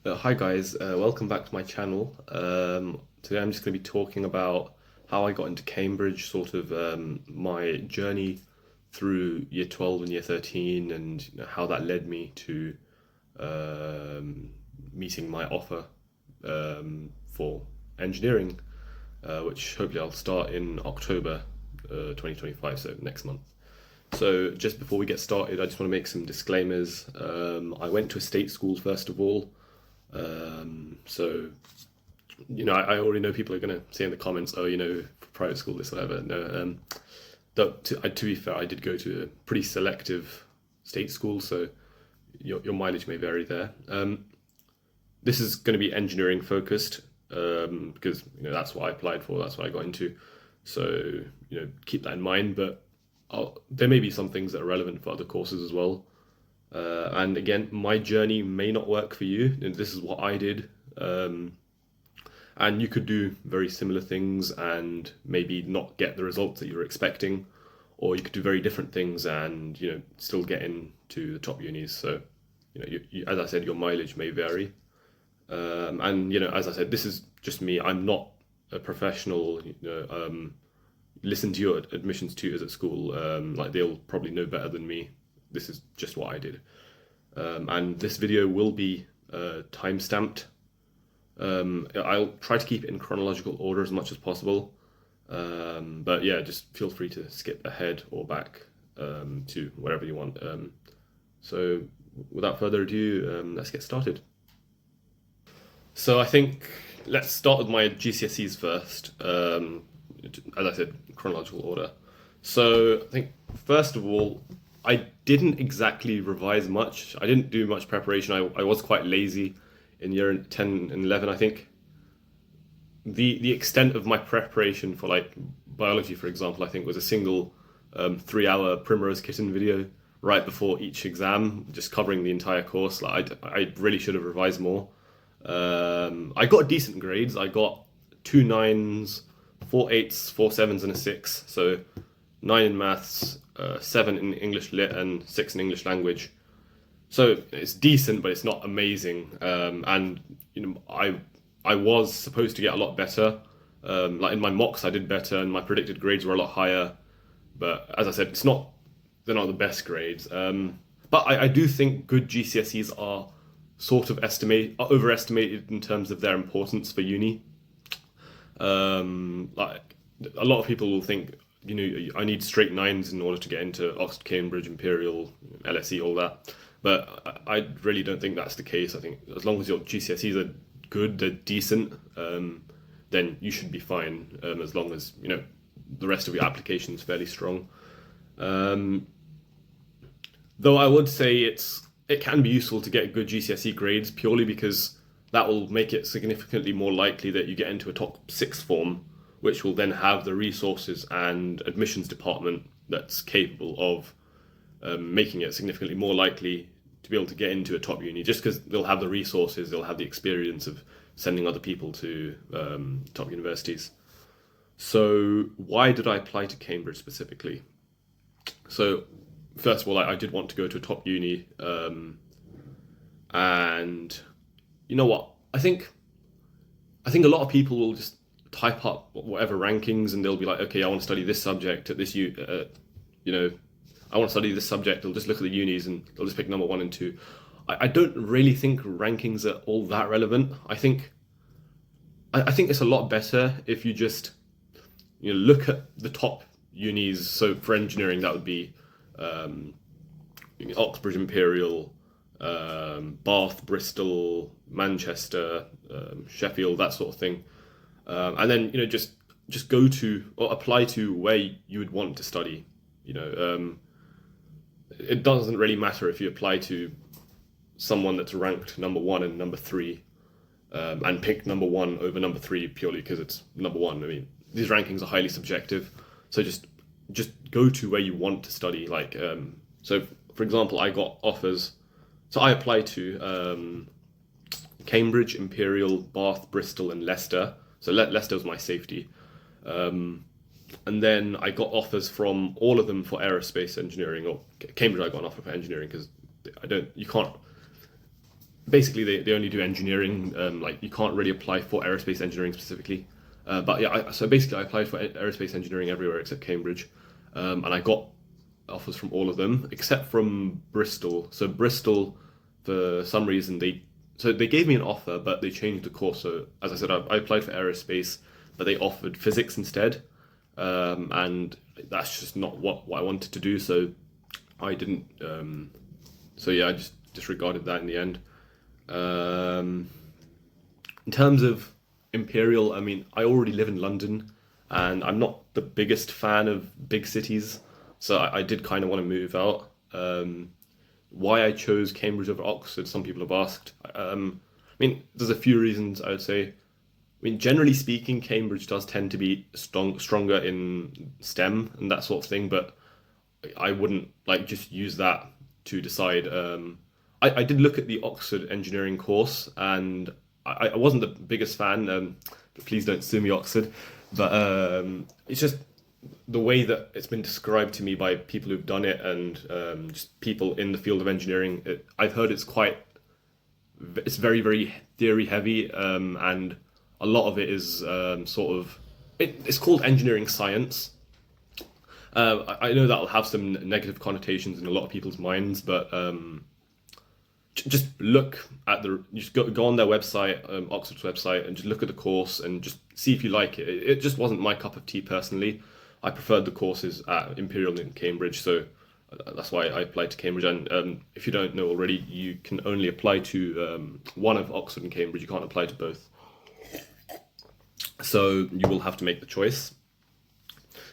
Hi guys, welcome back to my channel. Today I'm just going to be talking about how I got into Cambridge, sort of my journey through year 12 and year 13, and how that led me to meeting my offer for engineering, which hopefully I'll start in October 2025, so next month. So just before we get started, I just want to make some disclaimers. I went to a state school first of all. So, I already know people are going to say in the comments, oh, private school, this, whatever. No, to be fair, I did go to a pretty selective state school, so your mileage may vary there. This is going to be engineering focused, because, that's what I applied for, that's what I got into. So, keep that in mind, but there may be some things that are relevant for other courses as well. And again, my journey may not work for you. And this is what I did. And you could do very similar things and maybe not get the results that you're expecting, or you could do very different things and still get into the top unis. So as I said, your mileage may vary. And as I said, this is just me. I'm not a professional. Listen to your admissions tutors at school. Like, they'll probably know better than me. This is just what I did. And this video will be time-stamped. I'll try to keep it in chronological order as much as possible. But yeah, just feel free to skip ahead or back to wherever you want. So without further ado, let's get started. So I think let's start with my GCSEs first. As I said, chronological order. So I think first of all, I didn't exactly revise much. I didn't do much preparation. I was quite lazy in year 10 and 11. I think the extent of my preparation for like biology, for example, I think was a single 3-hour Primrose Kitten video right before each exam, just covering the entire course. Like, I really should have revised more. I got decent grades. I got 2 9s, 4 8s, 4 7s, and a 6. So 9 in maths, 7 in English Lit, and 6 in English Language. So it's decent, but it's not amazing. And I was supposed to get a lot better. Like in my mocks, I did better, and my predicted grades were a lot higher. But as I said, they're not the best grades. But I do think good GCSEs are sort of overestimated in terms of their importance for uni. Like, a lot of people will think, I need straight 9s in order to get into Oxford, Cambridge, Imperial, LSE, all that. But I really don't think that's the case. I think as long as your GCSEs are good, they're decent, then you should be fine, as long as, the rest of your application is fairly strong. Though I would say it can be useful to get good GCSE grades, purely because that will make it significantly more likely that you get into a top 6 form, which will then have the resources and admissions department that's capable of making it significantly more likely to be able to get into a top uni, just because they'll have the resources, they'll have the experience of sending other people to top universities. So why did I apply to Cambridge specifically? So first of all, I did want to go to a top uni, and you know what? I think a lot of people will just type up whatever rankings, and they'll be like, okay, I want to study this subject at this I want to study this subject. They'll just look at the unis and they'll just pick number 1 and 2. I don't really think rankings are all that relevant. I think it's a lot better if you just look at the top unis. So for engineering, that would be Oxbridge, Imperial, Bath, Bristol, Manchester, Sheffield, that sort of thing. And then just go to or apply to where you would want to study. It doesn't really matter if you apply to someone that's ranked number 1 and number 3, and pick number 1 over number 3 purely because it's number 1. I mean, these rankings are highly subjective, so just go to where you want to study. Like, so for example, I got offers. So I applied to Cambridge, Imperial, Bath, Bristol, and Leicester. So Leicester was my safety. And then I got offers from all of them for aerospace engineering, or Cambridge I got an offer for engineering because you can't basically they only do engineering. Like you can't really apply for aerospace engineering specifically. But yeah, so basically I applied for aerospace engineering everywhere except Cambridge, and I got offers from all of them except from Bristol. So Bristol, for some reason they gave me an offer, but they changed the course. So as I said, I applied for aerospace, but they offered physics instead, and that's just not what I wanted to do. So I didn't. So yeah, I just disregarded that in the end. In terms of Imperial, I mean, I already live in London, and I'm not the biggest fan of big cities, so I did kind of want to move out. Why I chose Cambridge over Oxford, some people have asked. I mean, there's a few reasons I would say. I mean, generally speaking, Cambridge does tend to be stronger in STEM and that sort of thing, but I wouldn't like just use that to decide. I did look at the Oxford engineering course, and I wasn't the biggest fan. Please don't sue me, Oxford. But it's just the way that it's been described to me by people who've done it and just people in the field of engineering. I've heard it's very, very theory heavy, and a lot of it is sort of it's called engineering science. I know that'll have some negative connotations in a lot of people's minds, but just look at just go on their website, Oxford's website, and just look at the course and just see if you like it. It just wasn't my cup of tea personally. I preferred the courses at Imperial in Cambridge, so that's why I applied to Cambridge. And if you don't know already, you can only apply to one of Oxford and Cambridge. You can't apply to both. So you will have to make the choice.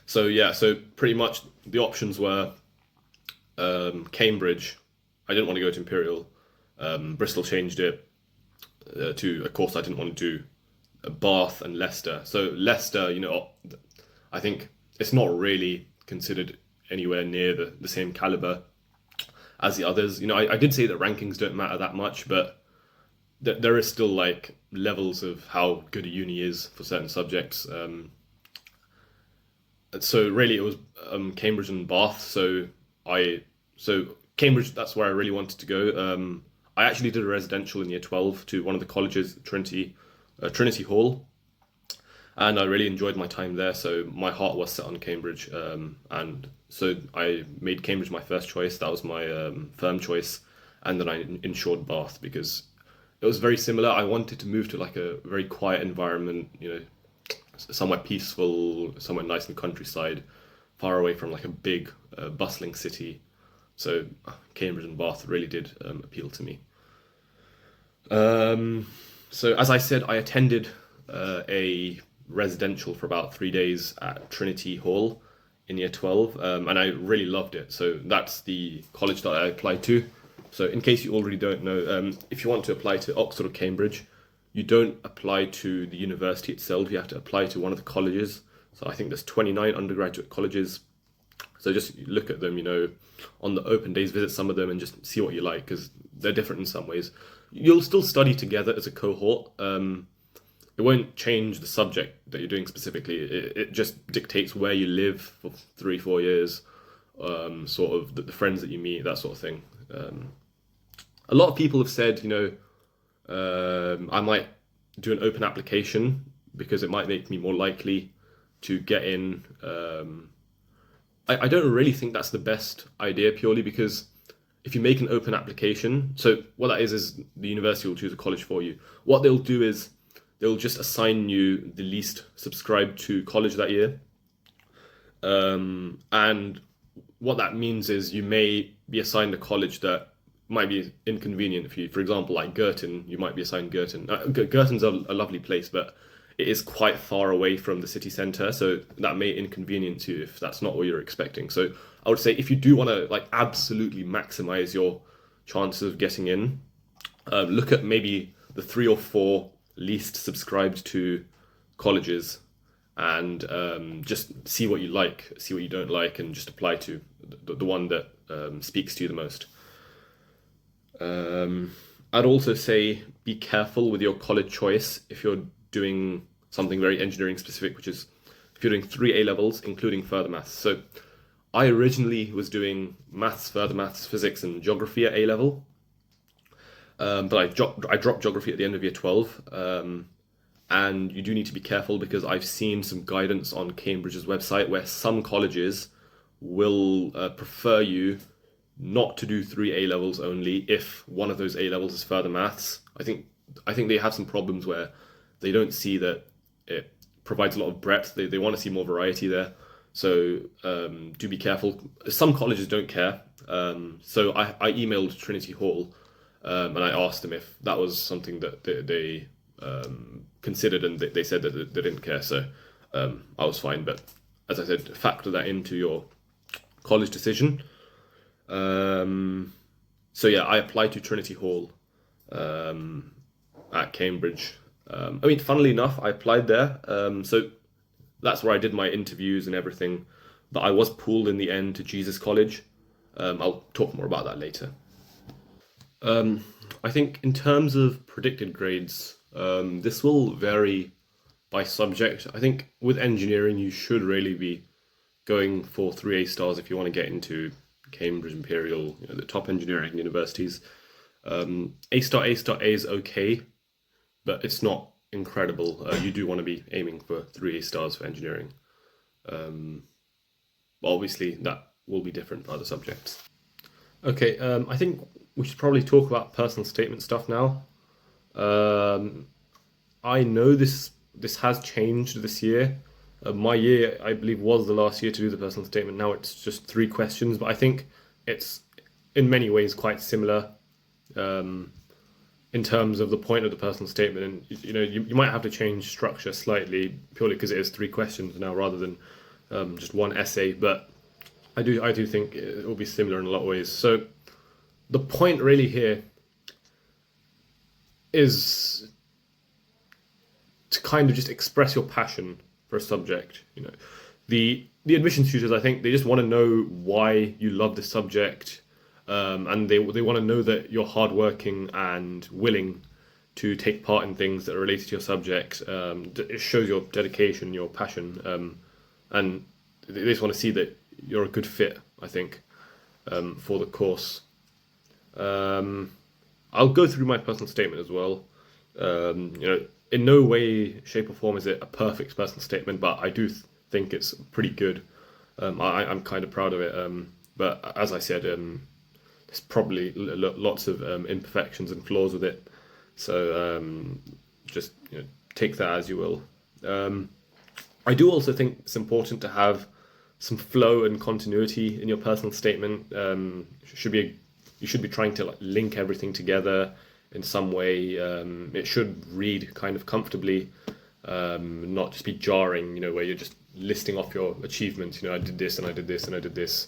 So yeah, so pretty much the options were Cambridge. I didn't want to go to Imperial. Bristol changed it to a course I didn't want to do. Bath and Leicester. So Leicester, I think it's not really considered anywhere near the same caliber as the others. I did say that rankings don't matter that much, but there is still like levels of how good a uni is for certain subjects. So really it was Cambridge and Bath. So Cambridge, that's where I really wanted to go. I actually did a residential in year 12 to one of the colleges, Trinity Hall, and I really enjoyed my time there. So my heart was set on Cambridge, and so I made Cambridge my first choice. That was my firm choice, and then I ensured Bath because it was very similar. I wanted to move to like a very quiet environment, somewhere peaceful, somewhere nice in the countryside, far away from like a big bustling city. So Cambridge and Bath really did appeal to me. So as I said, I attended a residential for about 3 days at Trinity Hall in year 12, and I really loved it. So that's the college that I applied to. So in case you already don't know, if you want to apply to Oxford or Cambridge, you don't apply to the university itself, you have to apply to one of the colleges. So I think there's 29 undergraduate colleges. So just look at them, on the open days, visit some of them and just see what you like, because they're different in some ways. You'll still study together as a cohort. It won't change the subject that you're doing specifically. It just dictates where you live for 3-4 years, sort of the friends that you meet, that sort of thing. A lot of people have said, I might do an open application because it might make me more likely to get in. I don't really think that's the best idea, purely because if you make an open application, so what that is the university will choose a college for you. What they'll do is they'll just assign you the least subscribed to college that year. And what that means is you may be assigned a college that might be inconvenient for you. For example, like Girton, you might be assigned Girton. Girton's a lovely place, but it is quite far away from the city centre, so that may inconvenience you if that's not what you're expecting. So I would say if you do want to like absolutely maximize your chances of getting in, look at maybe the 3 or 4 least subscribed to colleges, and just see what you like, see what you don't like, and just apply to the one that speaks to you the most. I'd also say be careful with your college choice if you're doing something very engineering specific, which is if you're doing 3 A levels, including further maths. So I originally was doing maths, further maths, physics, and geography at A level. But I dropped geography at the end of year 12. And you do need to be careful because I've seen some guidance on Cambridge's website where some colleges will prefer you not to do three A levels only if one of those A levels is further maths. I think they have some problems where they don't see that it provides a lot of breadth. They want to see more variety there. So do be careful. Some colleges don't care. So I emailed Trinity Hall and I asked them if that was something that they considered, and they said that they didn't care. So I was fine. But as I said, factor that into your college decision. So yeah, I applied to Trinity Hall at Cambridge. Funnily enough, I applied there. So that's where I did my interviews and everything. But I was pulled in the end to Jesus College. I'll talk more about that later. I think in terms of predicted grades, this will vary by subject. I think with engineering, you should really be going for 3A stars if you want to get into Cambridge, Imperial, the top engineering universities. A star, A is okay, but it's not incredible. You do want to be aiming for 3A stars for engineering. But obviously, that will be different for other subjects. Okay, I think we should probably talk about personal statement stuff now. Um, I know this has changed this year. My year, I believe, was the last year to do the personal statement. Now it's just three questions, but I think it's in many ways quite similar in terms of the point of the personal statement. And you might have to change structure slightly purely because it is three questions now rather than just one essay. But I do think it will be similar in a lot of ways. So the point really here is to kind of just express your passion for a subject. The admissions tutors, I think, they just want to know why you love the subject, and they want to know that you're hardworking and willing to take part in things that are related to your subject. It shows your dedication, your passion, and they just want to see that you're a good fit, I think, for the course. I'll go through my personal statement as well. In no way, shape, or form is it a perfect personal statement, but I do think it's pretty good. I'm kind of proud of it. But as I said, there's probably lots of imperfections and flaws with it. So just take that as you will. I do also think it's important to have some flow and continuity in your personal statement. You should be trying to link everything together in some way. It should read kind of comfortably, not just be jarring, where you're just listing off your achievements. I did this and I did this and I did this.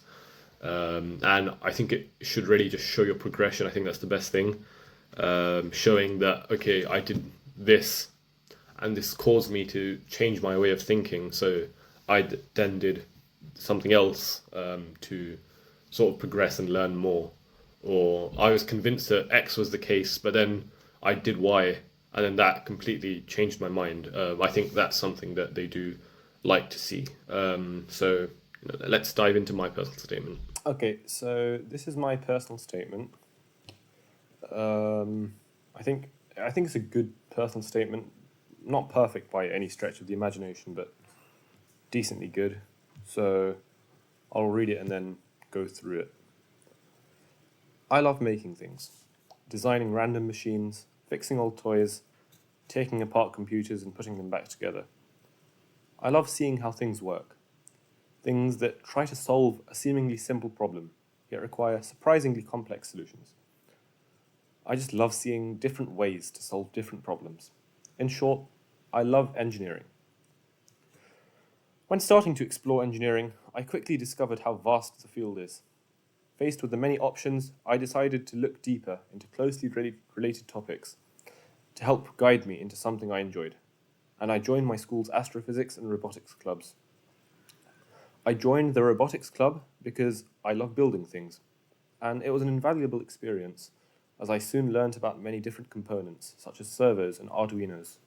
And I think it should really just show your progression. I think that's the best thing. Showing that, okay, I did this and this caused me to change my way of thinking. So then did something else to sort of progress and learn more. Or I was convinced that X was the case, but then I did Y, and then that completely changed my mind. I think that's something that they do like to see. So let's dive into my personal statement. Okay, so this is my personal statement. I think it's a good personal statement, not perfect by any stretch of the imagination, but decently good. So I'll read it and then go through it. I love making things, designing random machines, fixing old toys, taking apart computers and putting them back together. I love seeing how things work, things that try to solve a seemingly simple problem, yet require surprisingly complex solutions. I just love seeing different ways to solve different problems. In short, I love engineering. When starting to explore engineering, I quickly discovered how vast the field is. Faced with the many options, I decided to look deeper into closely related topics to help guide me into something I enjoyed, and I joined my school's astrophysics and robotics clubs. I joined the robotics club because I love building things, and it was an invaluable experience as I soon learned about many different components, such as servos and Arduinos.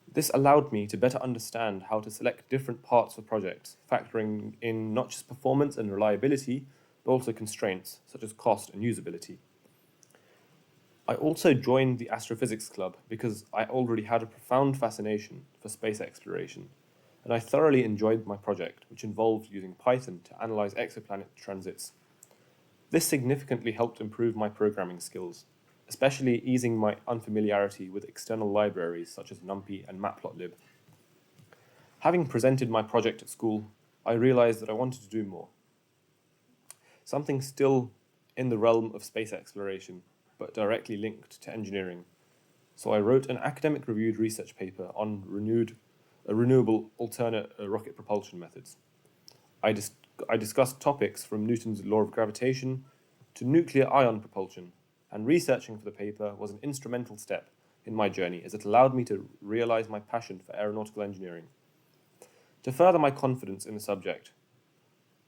This allowed me to better understand how to select different parts for projects, factoring in not just performance and reliability, but also constraints such as cost and usability. I also joined the Astrophysics Club because I already had a profound fascination for space exploration, and I thoroughly enjoyed my project, which involved using Python to analyze exoplanet transits. This significantly helped improve my programming skills, especially easing my unfamiliarity with external libraries such as NumPy and Matplotlib. Having presented my project at school, I realized that I wanted to do more. Something still in the realm of space exploration, but directly linked to engineering. So I wrote an academic reviewed research paper on renewable alternate rocket propulsion methods. I discussed topics from Newton's law of gravitation to nuclear ion propulsion, and researching for the paper was an instrumental step in my journey as it allowed me to realize my passion for aeronautical engineering. To further my confidence in the subject,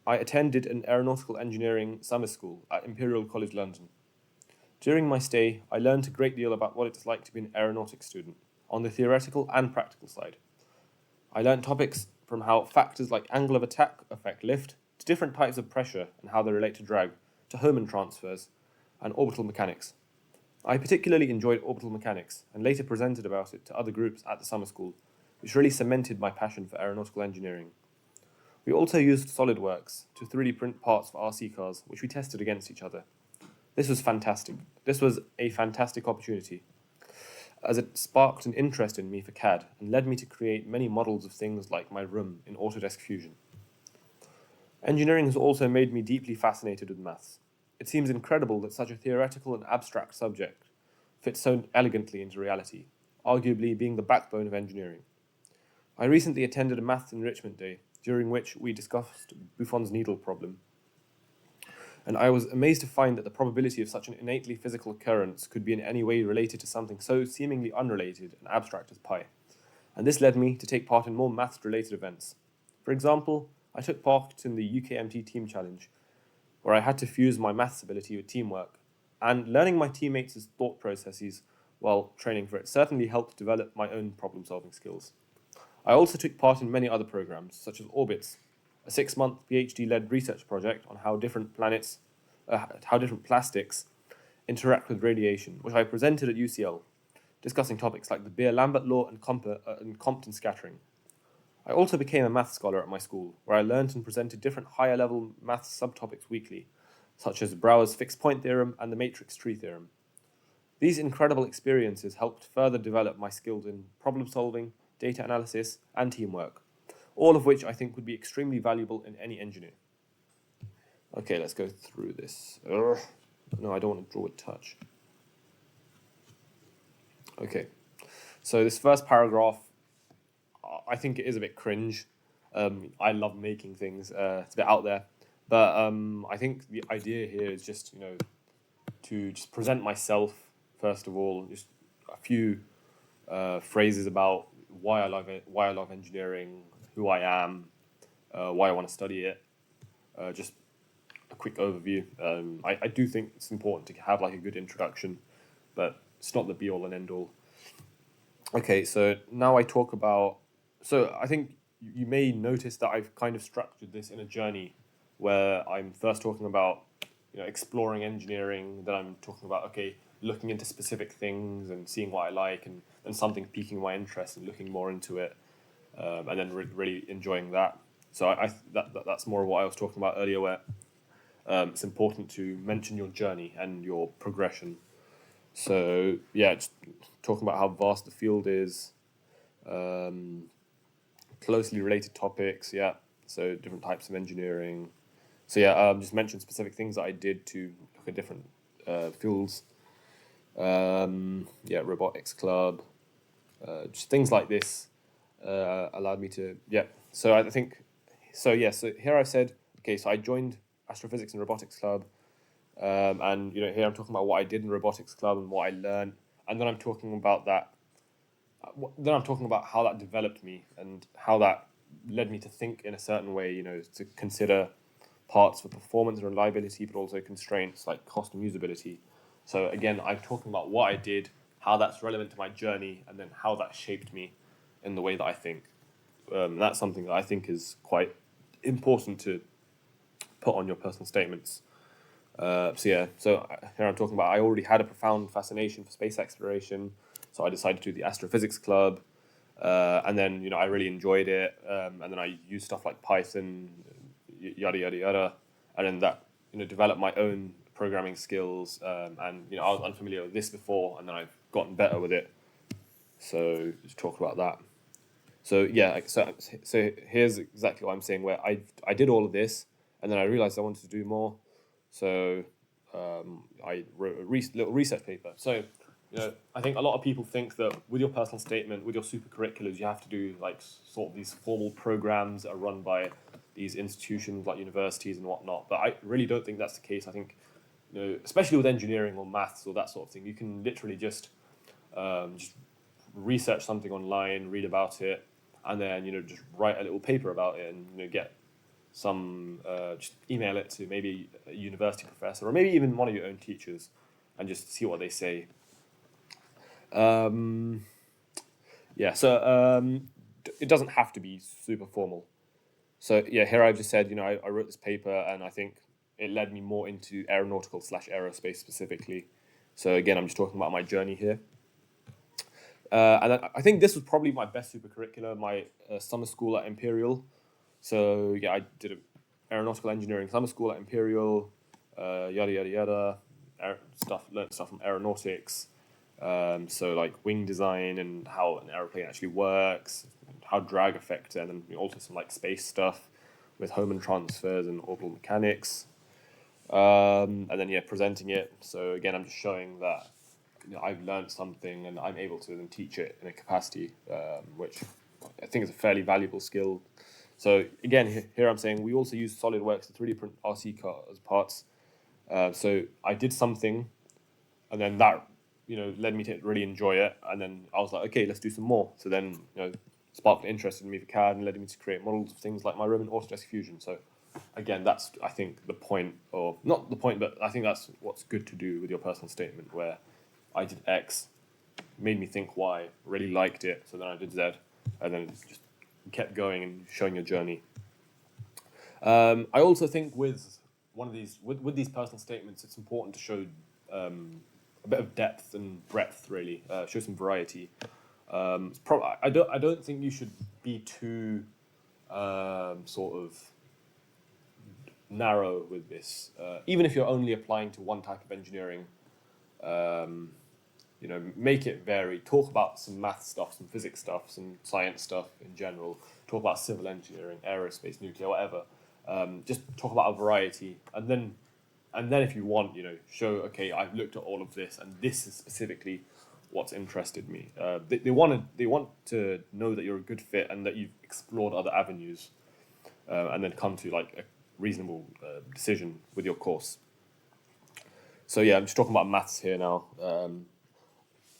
I attended an aeronautical engineering summer school at Imperial College London. During my stay, I learned a great deal about what it's like to be an aeronautics student, on the theoretical and practical side. I learned topics from how factors like angle of attack affect lift, to different types of pressure and how they relate to drag, to Hohmann transfers, and orbital mechanics. I particularly enjoyed orbital mechanics, and later presented about it to other groups at the summer school, which really cemented my passion for aeronautical engineering. We also used SolidWorks to 3D print parts for RC cars, which we tested against each other. This was fantastic. This was a fantastic opportunity, as it sparked an interest in me for CAD and led me to create many models of things like my room in Autodesk Fusion. Engineering has also made me deeply fascinated with maths. It seems incredible that such a theoretical and abstract subject fits so elegantly into reality, arguably being the backbone of engineering. I recently attended a maths enrichment day, during which we discussed Buffon's needle problem, and I was amazed to find that the probability of such an innately physical occurrence could be in any way related to something so seemingly unrelated and abstract as pi. And this led me to take part in more maths-related events. For example, I took part in the UKMT Team Challenge, where I had to fuse my maths ability with teamwork, and learning my teammates' thought processes while training for it certainly helped develop my own problem-solving skills. I also took part in many other programs, such as Orbits, a 6-month PhD-led research project on how different plastics interact with radiation, which I presented at UCL, discussing topics like the Beer-Lambert law and Compton scattering. I also became a maths scholar at my school, where I learned and presented different higher-level maths subtopics weekly, such as Brouwer's fixed point theorem and the matrix tree theorem. These incredible experiences helped further develop my skills in problem solving, data analysis, and teamwork, all of which I think would be extremely valuable in any engineer. Okay, let's go through this. No, I don't want to draw with touch. Okay, so this first paragraph, I think it is a bit cringe. I love making things. It's a bit out there, but I think the idea here is just to just present myself first of all, just a few phrases about why I love it, why I love engineering, who I am, why I want to study it. Just a quick overview. I do think it's important to have like a good introduction, but it's not the be all and end all. Okay, so now I talk about. So I think you may notice that I've kind of structured this in a journey where I'm first talking about exploring engineering, then I'm talking about looking into specific things and seeing what I like, and something piquing my interest and looking more into it, and then really enjoying that. So that's more of what I was talking about earlier, where it's important to mention your journey and your progression. So yeah, just talking about how vast the field is, closely related topics, yeah. So different types of engineering. So yeah, just mention specific things that I did to look at different fields. Yeah, robotics club, just things like this allowed me to So I think so here I said so I joined Astrophysics and Robotics Club, and here I'm talking about what I did in Robotics Club and what I learned, and then I'm talking about that. Then I'm talking about how that developed me and how that led me to think in a certain way. To consider parts for performance and reliability, but also constraints like cost and usability. So again, I'm talking about what I did, how that's relevant to my journey, and then how that shaped me in the way that I think. That's something that I think is quite important to put on your personal statements. So here I'm talking about I already had a profound fascination for space exploration, so I decided to do the astrophysics club, and then I really enjoyed it, and then I used stuff like Python, yada yada yada, and then that developed my own programming skills, and I was unfamiliar with this before, and then I've gotten better with it. So let's talk about that. So yeah, so here's exactly what I'm saying. Where I did all of this, and then I realized I wanted to do more. So I wrote a little research paper. So I think a lot of people think that with your personal statement, with your super curriculars, you have to do like sort of these formal programs that are run by these institutions like universities and whatnot. But I really don't think that's the case. I think especially with engineering or maths or that sort of thing, you can literally just research something online, read about it, and then just write a little paper about it, and get some just email it to maybe a university professor or maybe even one of your own teachers, and just see what they say. Yeah, so it doesn't have to be super formal. So yeah, here I've just said I wrote this paper, and I think it led me more into aeronautical/aerospace specifically. So again, I'm just talking about my journey here. And I think this was probably my best super curricular, my summer school at Imperial. So yeah, I did an aeronautical engineering summer school at Imperial, yada yada yada, learned stuff from aeronautics. So like wing design and how an aeroplane actually works, how drag affects it, and then also some like space stuff with Hohmann transfers and orbital mechanics. And then presenting it. So again, I'm just showing that I've learned something and I'm able to then teach it in a capacity, which I think is a fairly valuable skill. So again, here I'm saying we also use SolidWorks to 3D print RC cars parts. So I did something, and then that led me to really enjoy it. And then I was like, okay, let's do some more. So then sparked interest in me for CAD and led me to create models of things like my Roman Autodesk Fusion. So again, that's I think the point, or not the point, but I think that's what's good to do with your personal statement, where I did X, made me think Y, really liked it, so then I did Z, and then just kept going and showing your journey. I also think with with these personal statements, it's important to show a bit of depth and breadth, really, show some variety. I don't think you should be too sort of narrow with this. Even if you're only applying to one type of engineering, make it vary. Talk about some math stuff, some physics stuff, some science stuff in general. Talk about civil engineering, aerospace, nuclear, whatever. Just talk about a variety, and then if you want, show, okay, I've looked at all of this, and this is specifically what's interested me. They want to know that you're a good fit and that you've explored other avenues, and then come to like a reasonable decision with your course. So yeah, I'm just talking about maths here now.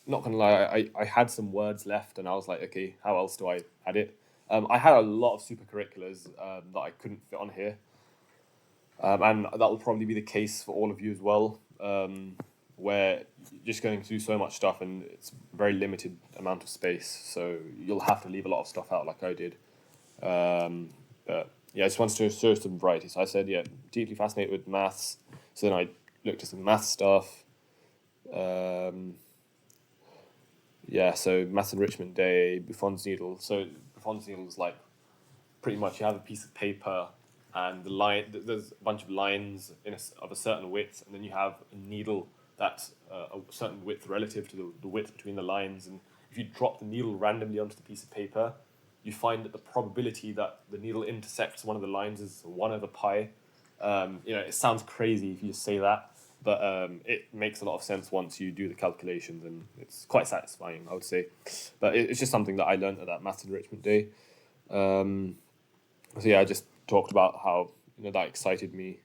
Not gonna lie, I had some words left, and I was like, okay, how else do I add it? I had a lot of super curriculars that I couldn't fit on here, and that will probably be the case for all of you as well, where you're just going to do so much stuff and it's a very limited amount of space, so you'll have to leave a lot of stuff out, like I did. But yeah, I just wanted to show some variety. So I said, yeah, deeply fascinated with maths. So then I looked at some math stuff. Yeah, so maths enrichment day, Buffon's needle. So Buffon's needle is like pretty much you have a piece of paper, and there's a bunch of lines of a certain width, and then you have a needle that's a certain width relative to the width between the lines. And if you drop the needle randomly onto the piece of paper, you find that the probability that the needle intersects one of the lines is 1/pi. It sounds crazy if you just say that, but it makes a lot of sense once you do the calculations, and it's quite satisfying, I would say. But it's just something that I learned at that maths enrichment day. So yeah, I just talked about how that excited me.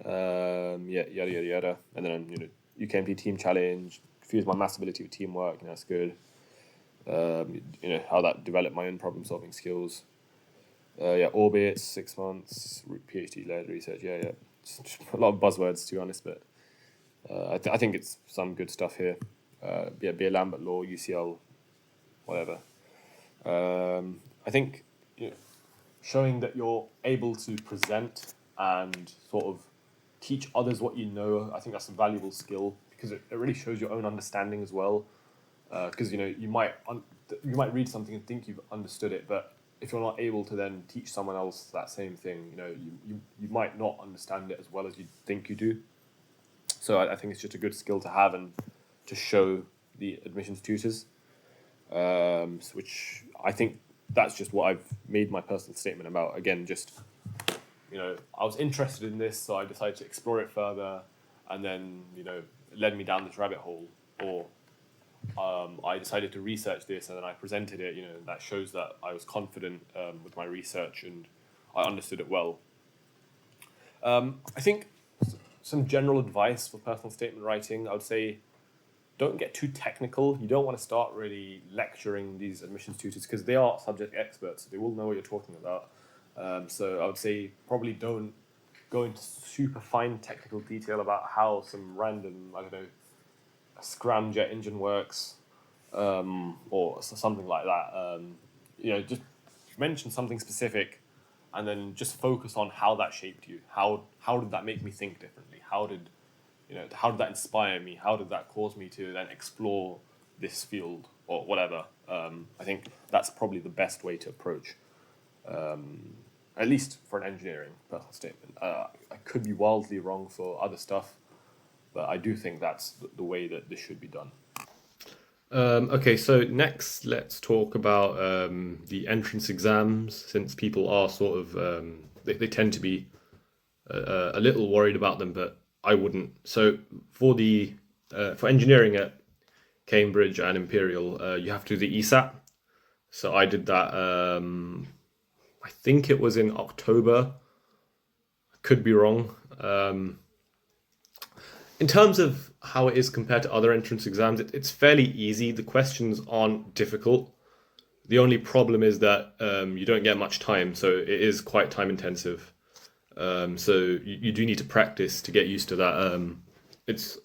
Yeah, yada yada yada, and then UKMP team challenge, fused my maths ability with teamwork, and that's good. How that developed my own problem solving skills. Yeah, orbit, 6 months, PhD led research. Yeah. Just a lot of buzzwords, to be honest, but I think it's some good stuff here. Yeah, be a Lambert law, UCL, whatever. I think showing that you're able to present and sort of teach others what you know. I think that's a valuable skill because it really shows your own understanding as well. Because you might read something and think you've understood it, but if you're not able to then teach someone else that same thing, you might not understand it as well as you think you do. So I think it's just a good skill to have and to show the admissions tutors, which I think that's just what I've made my personal statement about. Again, just, I was interested in this, so I decided to explore it further, and then, it led me down this rabbit hole, or I decided to research this and then I presented it, that shows that I was confident with my research and I understood it well. I think some general advice for personal statement writing, I would say, don't get too technical. You don't want to start really lecturing these admissions tutors because they are subject experts. So they will know what you're talking about. So I would say probably don't go into super fine technical detail about how some random, I don't know, a scramjet engine works, or something like that. Just mention something specific, and then just focus on how that shaped you. How did that make me think differently? How did that inspire me? How did that cause me to then explore this field or whatever? I think that's probably the best way to approach, at least for an engineering personal statement. I could be wildly wrong for other stuff, but I do think that's the way that this should be done. Okay, so next let's talk about the entrance exams, since people are sort of, they tend to be a little worried about them, but I wouldn't. So for engineering at Cambridge and Imperial, you have to do the ESAT. So I did that, I think it was in October. I could be wrong. In terms of how it is compared to other entrance exams, it's fairly easy. The questions aren't difficult. The only problem is that you don't get much time, so it is quite time intensive. So you do need to practice to get used to that. It's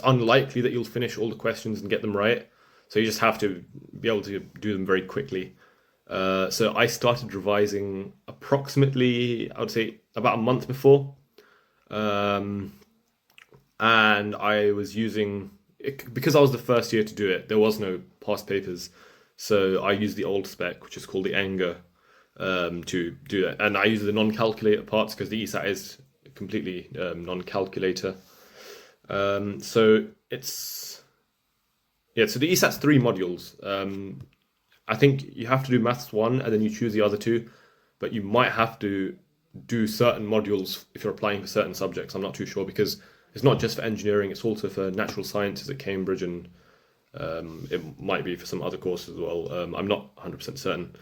unlikely that you'll finish all the questions and get them right. So you just have to be able to do them very quickly. So I started revising approximately, I would say, about a month before. And I was using it, because I was the first year to do it. There was no past papers, so I used the old spec, which is called the Anger, to do that. And I use the non-calculator parts because the ESAT is completely non-calculator. So the ESAT's 3 modules. I think you have to do Maths 1 and then you choose the other 2, but you might have to do certain modules if you're applying for certain subjects. I'm not too sure because it's not just for engineering, it's also for natural sciences at Cambridge, and it might be for some other courses as well. I'm not 100% certain.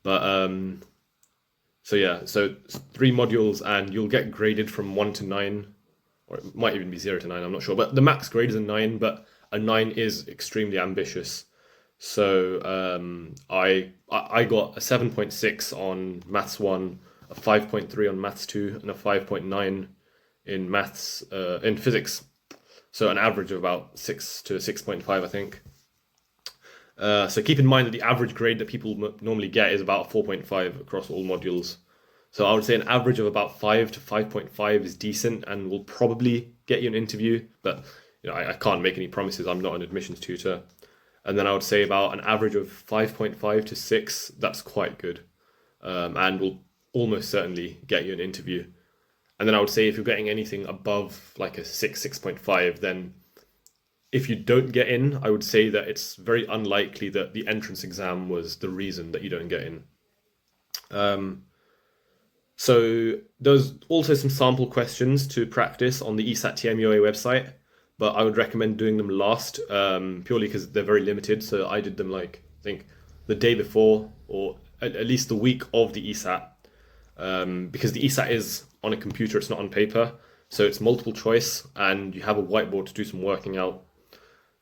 But so 3 modules, and you'll get graded from 1 to 9, or it might even be 0 to 9, I'm not sure. But the max grade is a 9, but a 9 is extremely ambitious. So I got a 7.6 on Maths 1, a 5.3 on Maths 2, and a 5.9 in maths, in physics. So an average of about 6 to 6.5, I think. So keep in mind that the average grade that people normally get is about 4.5 across all modules. So I would say an average of about 5 to 5.5 is decent and will probably get you an interview. But I can't make any promises. I'm not an admissions tutor. And then I would say about an average of 5.5 to 6, that's quite good, and will almost certainly get you an interview. And then I would say if you're getting anything above like a 6, 6.5, then if you don't get in, I would say that it's very unlikely that the entrance exam was the reason that you don't get in. So there's also some sample questions to practice on the ESAT TMUA website, but I would recommend doing them last, purely because they're very limited. So I did them I think the day before, or at least the week of the ESAT, because the ESAT is on a computer, it's not on paper, so it's multiple choice, and you have a whiteboard to do some working out.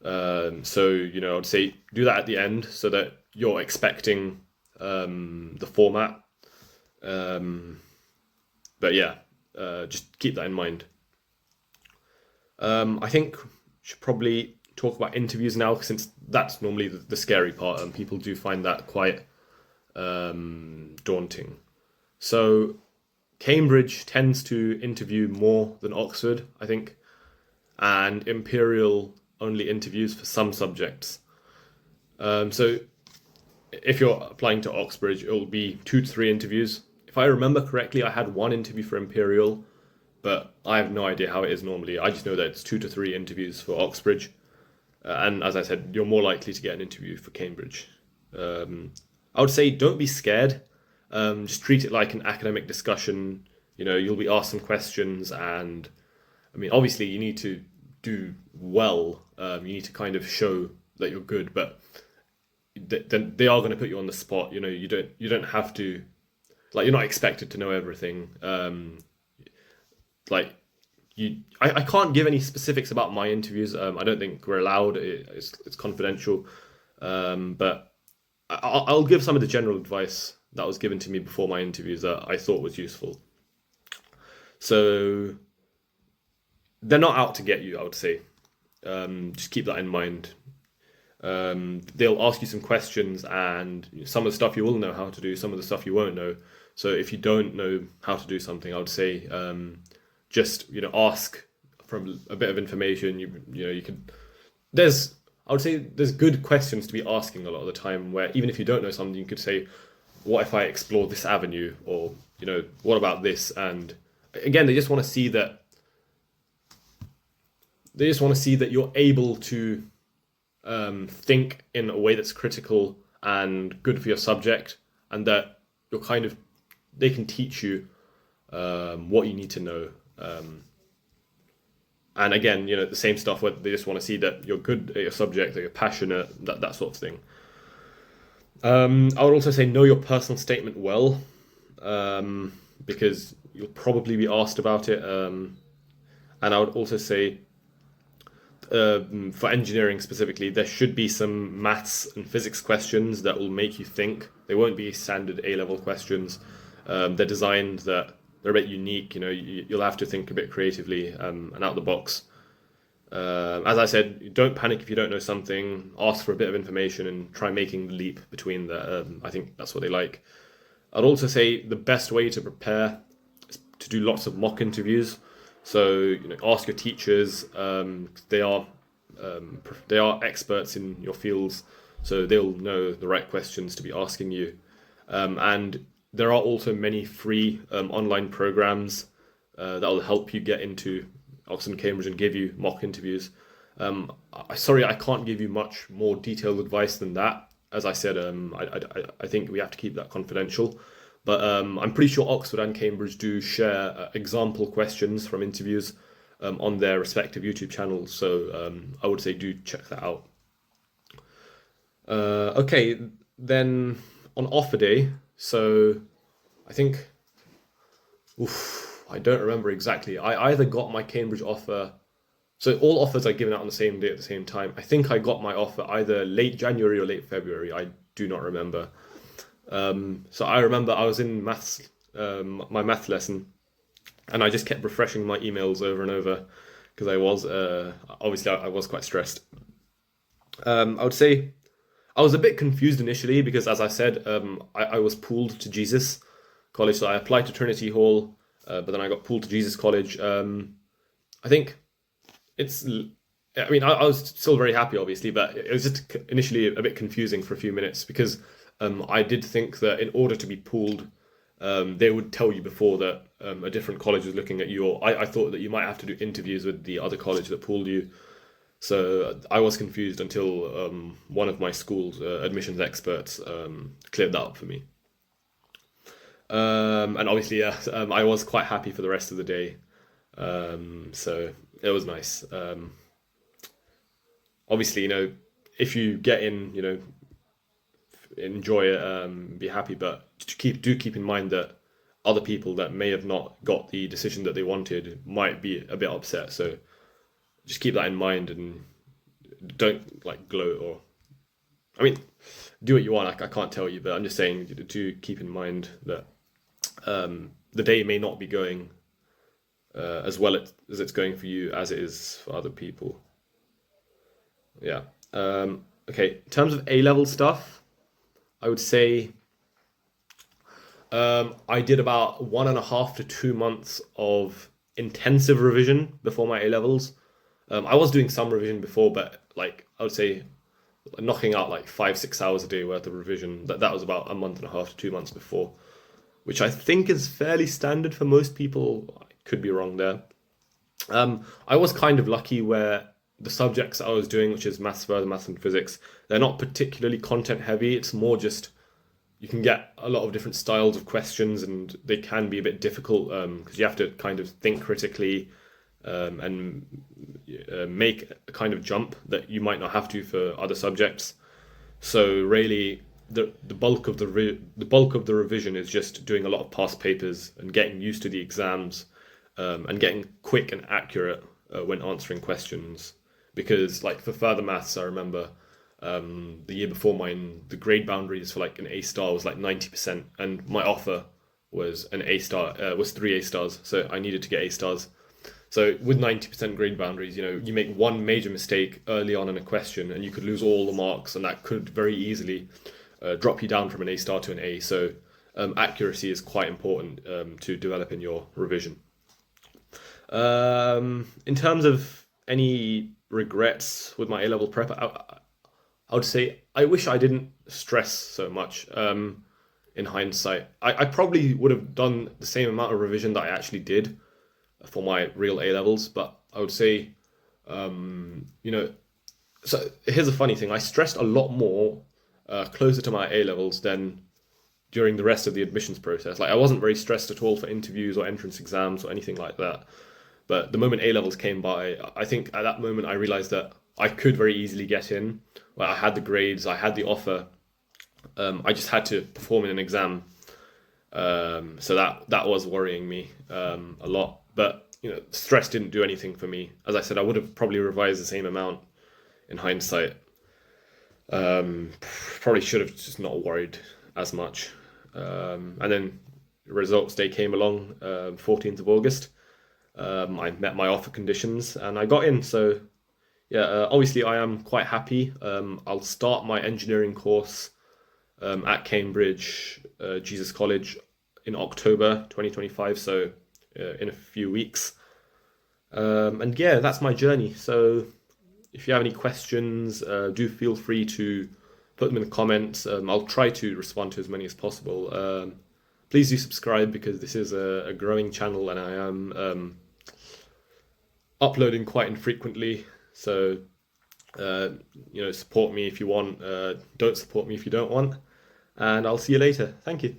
So I would say do that at the end so that you're expecting the format. But yeah, just keep that in mind. I think we should probably talk about interviews now, since that's normally the scary part, and people do find that quite daunting. So Cambridge tends to interview more than Oxford, I think, and Imperial only interviews for some subjects. So if you're applying to Oxbridge, it will be 2 to 3 interviews. If I remember correctly, I had 1 interview for Imperial, but I have no idea how it is normally. I just know that it's 2 to 3 interviews for Oxbridge. And as I said, you're more likely to get an interview for Cambridge. I would say don't be scared. Just treat it like an academic discussion. You'll be asked some questions, and I mean, obviously, you need to do well. You need to kind of show that you're good, but then they are going to put you on the spot. You don't have to, like, you're not expected to know everything. I can't give any specifics about my interviews. I don't think we're allowed. It's confidential. But I'll give some of the general advice that was given to me before my interviews that I thought was useful. So they're not out to get you, I would say. Just keep that in mind. They'll ask you some questions, and some of the stuff you will know how to do, some of the stuff you won't know. So if you don't know how to do something, I would say just ask for a bit of information. You could. I would say there's good questions to be asking a lot of the time, where even if you don't know something, you could say, "What if I explore this avenue?" Or "What about this?" And again, they just want to see that. They just want to see that you're able to think in a way that's critical and good for your subject, and that they can teach you what you need to know. And again, the same stuff where they just want to see that you're good at your subject, that you're passionate, that sort of thing. I would also say know your personal statement well, because you'll probably be asked about it. And I would also say for engineering specifically, there should be some maths and physics questions that will make you think. They won't be standard A-level questions. They're designed that they're a bit unique. You'll have to think a bit creatively and out of the box. As I said, don't panic if you don't know something. Ask for a bit of information and try making the leap between the. I think that's what they like. I'd also say the best way to prepare is to do lots of mock interviews. So ask your teachers. They are experts in your fields, so they'll know the right questions to be asking you. And there are also many free online programs that will help you get into Oxford and Cambridge and give you mock interviews. Sorry, I can't give you much more detailed advice than that. As I said, I think we have to keep that confidential. But I'm pretty sure Oxford and Cambridge do share example questions from interviews on their respective YouTube channels. So I would say do check that out. Okay, then on offer day, so I think, I don't remember exactly. I either got my Cambridge offer, so all offers are given out on the same day at the same time. I think I got my offer either late January or late February. I do not remember. So I remember I was in maths, my math lesson, and I just kept refreshing my emails over and over because I was obviously I was quite stressed. I would say I was a bit confused initially because, as I said, I was pooled to Jesus College, so I applied to Trinity Hall, but then I got pooled to Jesus College. I think it's. I mean, I was still very happy, obviously, but it was just initially a bit confusing for a few minutes because I did think that in order to be pooled, they would tell you before that a different college was looking at you, or I thought that you might have to do interviews with the other college that pooled you. So I was confused until one of my school's admissions experts cleared that up for me. And obviously, yeah, I was quite happy for the rest of the day. So it was nice. Obviously, if you get in, enjoy it, be happy, but do keep in mind that other people that may have not got the decision that they wanted might be a bit upset. So just keep that in mind and don't gloat or, I mean, do what you want. I can't tell you, but I'm just saying do keep in mind that the day may not be going as well as it's going for you as it is for other people. Yeah. Okay. In terms of A-level stuff, I would say I did about 1.5 to 2 months of intensive revision before my A levels. I was doing some revision before, but like I would say knocking out like 5, 6 hours a day worth of revision. That was about a month and a half to 2 months before, which I think is fairly standard for most people. I could be wrong there. I was kind of lucky where the subjects I was doing, which is maths, further maths, and physics, they're not particularly content heavy. It's more just you can get a lot of different styles of questions, and they can be a bit difficult because you have to kind of think critically and make a kind of jump that you might not have to for other subjects. So really, the bulk of the bulk of the revision is just doing a lot of past papers and getting used to the exams and getting quick and accurate when answering questions. Because like for further maths, I remember the year before mine, the grade boundaries for like an A star was like 90%, and my offer was an A star, was 3 A stars, so I needed to get A stars. So with 90% grade boundaries, you make one major mistake early on in a question, and you could lose all the marks, and that could very easily drop you down from an A star to an A. So accuracy is quite important to develop in your revision. In terms of any regrets with my A level prep, I would say I wish I didn't stress so much. In hindsight, I probably would have done the same amount of revision that I actually did for my real A levels, but I would say, you know, so here's a funny thing: I stressed a lot more closer to my A levels than during the rest of the admissions process. Like I wasn't very stressed at all for interviews or entrance exams or anything like that. But the moment A levels came by, I think at that moment I realized that I could very easily get in. Well, I had the grades, I had the offer. I just had to perform in an exam. So that was worrying me a lot. But stress didn't do anything for me. As I said, I would have probably revised the same amount in hindsight. Probably should have just not worried as much. And then results day came along, 14th of August. I met my offer conditions and I got in. So yeah, obviously I am quite happy. I'll start my engineering course at Cambridge Jesus College in October 2025. So in a few weeks. And yeah, that's my journey. So if you have any questions, do feel free to put them in the comments. I'll try to respond to as many as possible. Please do subscribe because this is a growing channel and I am uploading quite infrequently. So, support me if you want. Don't support me if you don't want. And I'll see you later. Thank you.